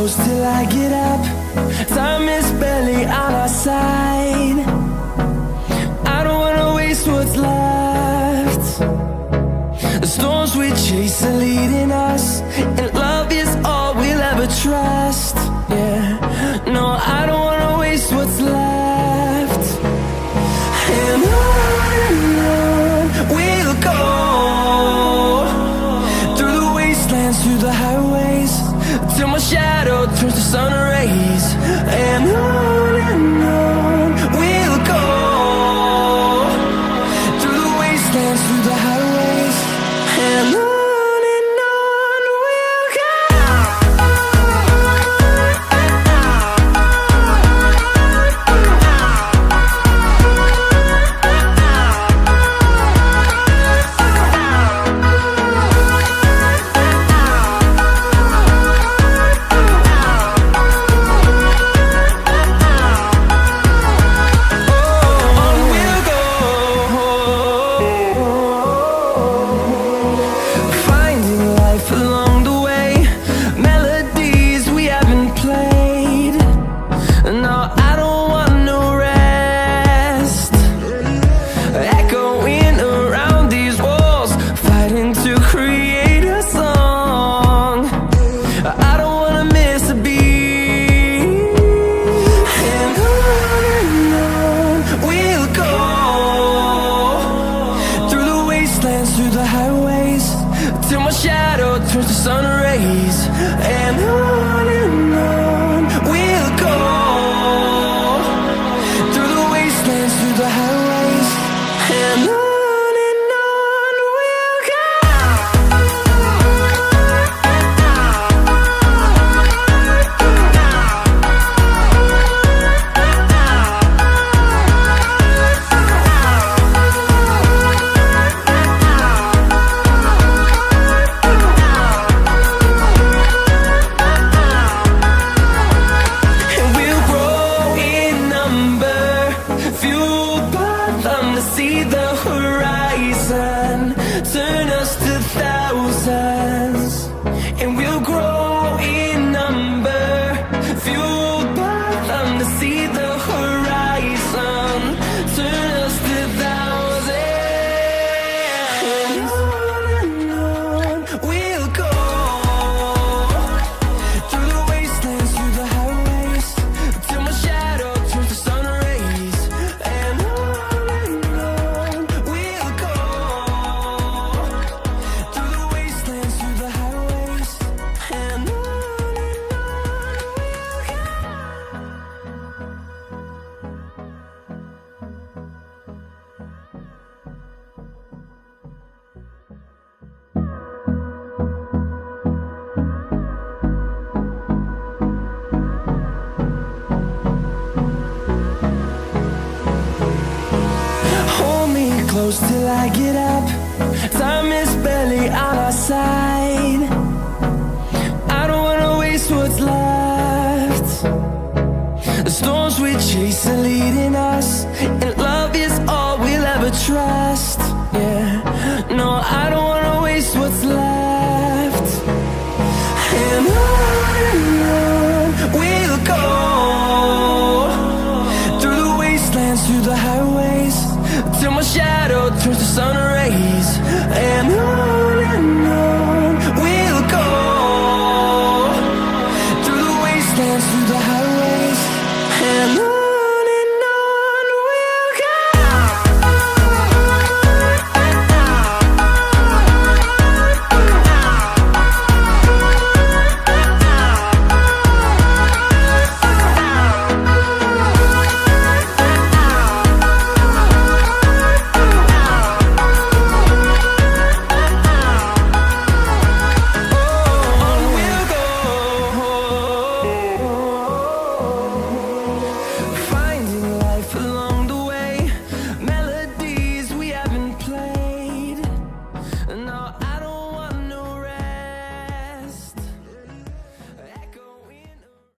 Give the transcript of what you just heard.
close till I get up. Time is barely on our side. I don't wanna waste what's left. The storms we chase are leading us, and love is all we'll ever trust. Yeah, no, I don't wanna waste what's left. And on we'll go, through the wastelands, through the highways, till my shadow turns to sun rays. And on we'll go, through the wastelands, through the highways, and on we'll go. Through the highways, till my shadow turns to sun rays. And on we'll go, through the wastelands, through the highways, and on we'll go. See the horizon, turn us to thousands, and we'll grow in number, fueled by them. To see the horizon, turn us to thousands, and on we'll go, through the wastelands, through the highways, till my shadow turns to sun rays. And close till I get up. Time is barely on our side. I don't wanna waste what's left. The storms we chase are leading us, and love is all we'll ever trust. Yeah, no, I don't wanna waste what's left.